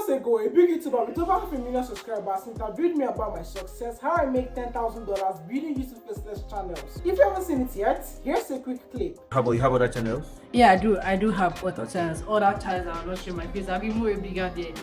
months ago, a big YouTuber with over 500,000 subscribers interviewed me about my success, how I make $10,000 building YouTube Faceless channels. If you haven't seen it yet, here's a quick clip. How about you have other channels? Yeah, I do have other channels. Other channels I'm not showing my face. I'll be more bigger there.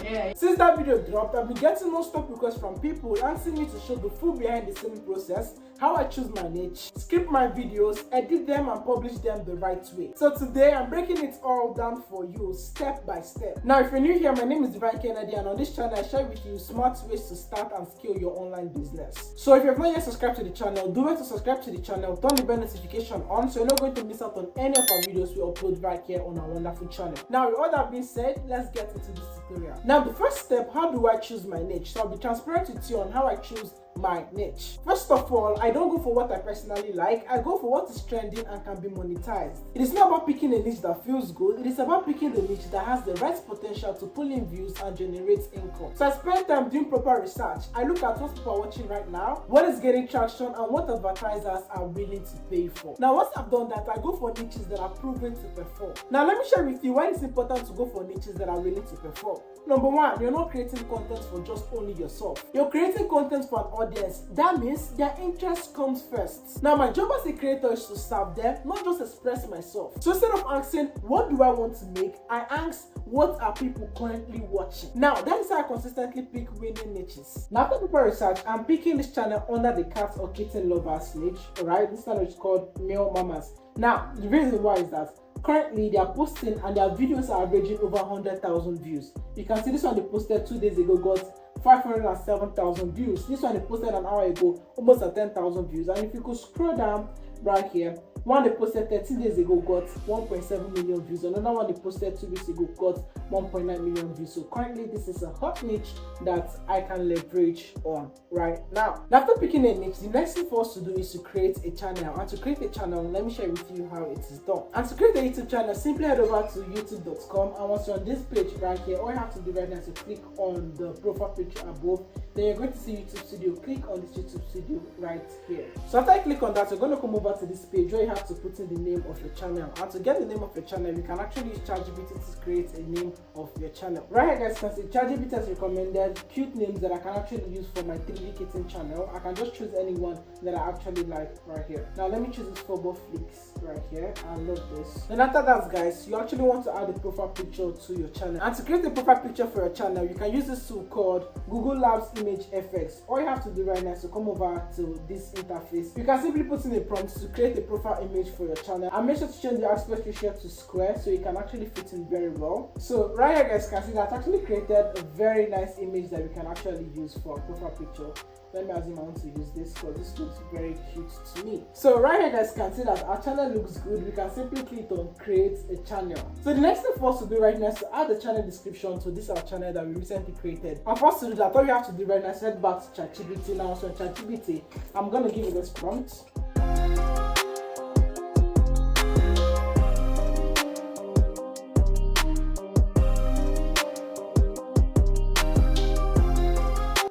Yeah. Since that video dropped, I've been getting non-stop requests from people asking me to show the full behind the scenes process, how I choose my niche, script my videos, edit them and publish them the right way. So today I'm breaking it all down for you step by step. Now if you're new here, my name is Divine Kennedy and on this channel I share with you smart ways to start and scale your online business. So if you have not yet subscribed to the channel, do it to subscribe to the channel, turn the bell notification on so you're not going to miss out on any of our videos we upload right here on our wonderful channel. Now with all that being said, let's get into this tutorial. Now the first step, how do I choose my niche? So I'll be transparent with you on how I choose my niche. First of all, I don't go for what I personally like, I go for what is trending and can be monetized. It is not about picking a niche that feels good, it is about picking the niche that has the right potential to pull in views and generate income. So I spend time doing proper research. I look at what people are watching right now, what is getting traction and what advertisers are willing to pay for. Now once I've done that, I go for niches that are proven to perform. Now let me share with you why it's important to go for niches that are willing to perform. Number one, you're not creating content for just only yourself. You're creating content for an audience. That means their interest comes first. Now my job as a creator is to serve them, not just express myself. So instead of asking, what do I want to make? I ask, what are people currently watching? Now that is how I consistently pick winning niches. Now after proper research, I'm picking this channel under the cat or kitten lovers niche. Alright, this channel is called Male Mamas. Now the reason why is that currently they are posting and their videos are averaging over 100,000 views. You can see this one they posted 2 days ago got 507,000 views. This one they posted an hour ago, almost at 10,000 views. And if you could scroll down right here, one they posted 13 days ago got 1.7 million views. Another one they posted 2 weeks ago got 1.9 million views. So currently this is a hot niche that I can leverage on right now. After picking a niche, the next thing for us to do is to create a channel. And to create a channel, let me share with you how it is done. And to create a YouTube channel, simply head over to youtube.com, and once you're on this page right here, all you have to do right now is to click on the profile picture above. Then you're going to see YouTube Studio. Click on this YouTube Studio right here. So after I click on that, you're going to come over to this page where you have to put in the name of your channel. And to get the name of your channel, you can actually use ChatGPT to create a name of your channel. Right here guys, you can see ChatGPT has recommended cute names that I can actually use for my 3D kitten channel. I can just choose any one that I actually like right here. Now let me choose this Fobo Flicks right here. I love this. Then after that guys, you actually want to add a profile picture to your channel. And to create a profile picture for your channel, you can use this tool called Google Labs Image FX. All you have to do right now is to come over to this interface. You can simply put in a prompt to create a profile image for your channel, and make sure to change the aspect ratio to square so it can actually fit in very well. So right here guys, can see that I actually created a very nice image that we can actually use for a profile picture. Let me assume I want to use this because this looks very cute to me. So right here guys, can see that our channel looks good. We can simply click on create a channel. So the next thing for us to do right now is to add the channel description to this our channel that we recently created. And for us to do that, all you have to do right now is head back to ChatGPT. Now so ChatGPT, I'm gonna give it this prompt.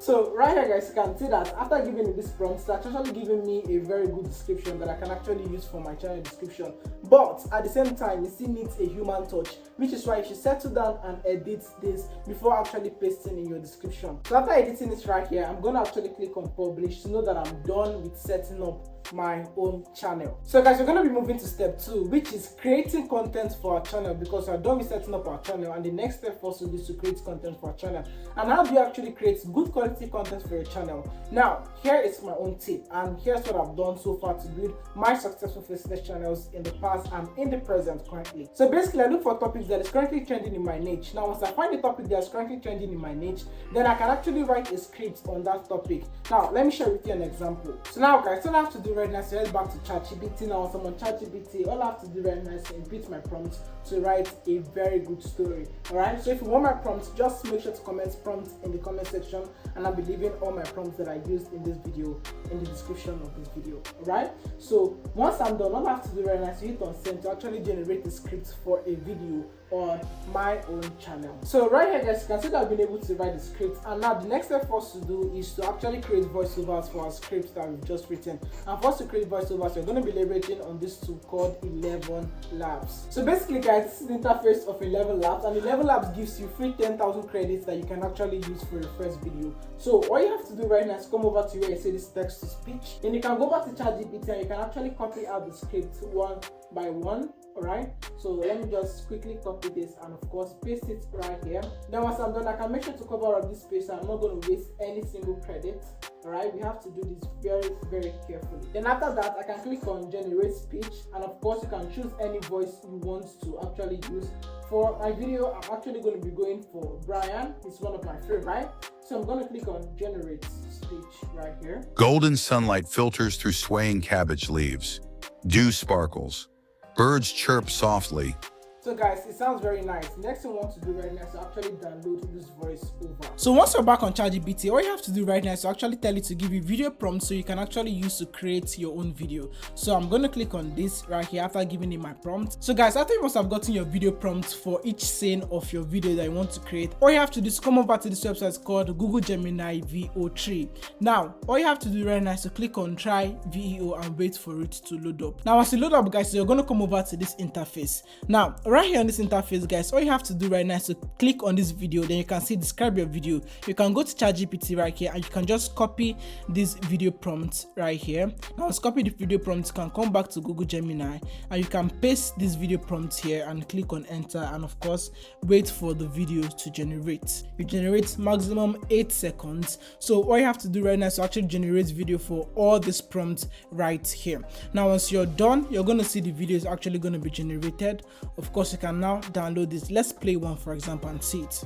So right here guys, you can see that after giving it this prompt, that's actually giving me a very good description that I can actually use for my channel description. But at the same time, it still needs a human touch, which is why you should settle down and edit this before actually pasting in your description. So after editing this right here, I'm gonna actually click on publish to know that I'm done with setting up my own channel. So guys, we're going to be moving to step 2, which is creating content for our channel, because we're done with setting up our channel and the next step for us to do is to create content for our channel. And how do you actually create good quality content for your channel? Now here is my own tip, and here's what I've done so far to build my successful Faceless channels in the past and in the present currently. So basically I look for topics that is currently trending in my niche. Now once I find a topic that is currently trending in my niche, then I can actually write a script on that topic. Now let me share with you an example. So now guys, all I have to do right now is head back to ChatGPT. Now I'm on ChatGPT, all I have to do right now is input my prompt to write a very good story. Alright, so if you want my prompts, just make sure to comment prompts in the comment section, and I'll be leaving all my prompts that I used in this video in the description of this video. Alright, so once I'm done, all I have to do right now is hit on send to actually generate a script for a video on my own channel. So right here guys, you can see that I've been able to write the script, and now the next step for us to do is to actually create voiceovers for our scripts that we've just written. And for us to create voiceovers, we're going to be leveraging on this tool called 11 Labs. So basically guys, this is the interface of 11 Labs, and 11 Labs gives you free 10,000 credits that you can actually use for your first video. So all you have to do right now is come over to where you say this text to speech, then you can go back to ChatGPT and you can actually copy out the script one by one. Alright, so let me just quickly copy this and of course paste it right here. Then once I'm done, I can make sure to cover up this space, and I'm not going to waste any single credit. Alright, we have to do this very carefully. Then after that, I can click on generate speech, and of course you can choose any voice you want to actually use. For my video, I'm actually going to be going for Brian. It's one of my favorite. So I'm going to click on generate speech right here. Golden sunlight filters through swaying cabbage leaves. Dew sparkles. Birds chirp softly. So guys, it sounds very nice. Next thing I want to do right now is to actually download this voice over. So once you're back on ChatGPT, all you have to do right now is to actually tell it to give you video prompts so you can actually use to create your own video. So I'm going to click on this right here after giving it my prompt. So guys, after you must have gotten your video prompts for each scene of your video that you want to create, all you have to do is come over to this website called Google Gemini VO3. Now, all you have to do right now is to click on try VEO and wait for it to load up. Now, as you load up guys, you're going to come over to this interface. Now, right here on this interface guys, all you have to do right now is to click on this video, then you can see describe your video. You can go to ChatGPT right here and you can just copy this video prompt right here. Now once copy the video prompt, you can come back to Google Gemini and you can paste this video prompt here and click on enter, and of course wait for the video to generate. It generates maximum 8 seconds. So all you have to do right now is to actually generate video for all this prompt right here. Now once you're done, you're going to see the video is actually going to be generated. Of course you can now download this. Let's play one for example and see it.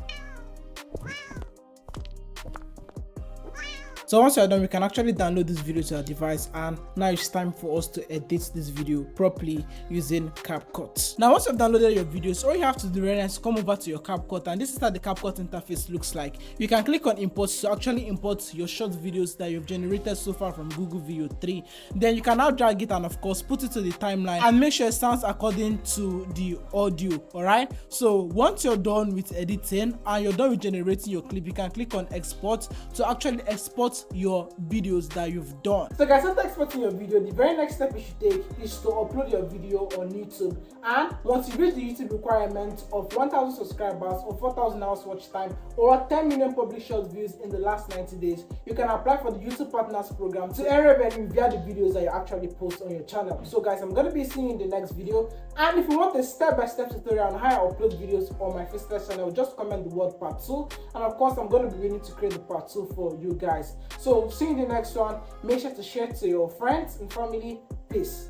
So once you're done, we can actually download this video to our device, and now it's time for us to edit this video properly using CapCut. Now once you've downloaded your videos, all you have to do right now is come over to your CapCut, and this is how the CapCut interface looks like. You can click on import to actually import your short videos that you've generated so far from Google VO3. Then you can now drag it and of course put it to the timeline and make sure it sounds according to the audio. Alright, so once you're done with editing and you're done with generating your clip, you can click on export to actually export your videos that you've done. So guys, after exporting your video, the very next step you should take is to upload your video on YouTube. And once you reach the YouTube requirement of 1,000 subscribers or 4,000 hours watch time or 10 million published short views in the last 90 days, you can apply for the YouTube Partners Program to earn revenue via the videos that you actually post on your channel. So guys, I'm going to be seeing you in the next video. And if you want a step-by-step tutorial on how I upload videos on my Faceless channel, just comment the word part 2. And of course, I'm going to be willing to create the part 2 for you guys. So see you in the next one. Make sure to share to your friends and family. Peace.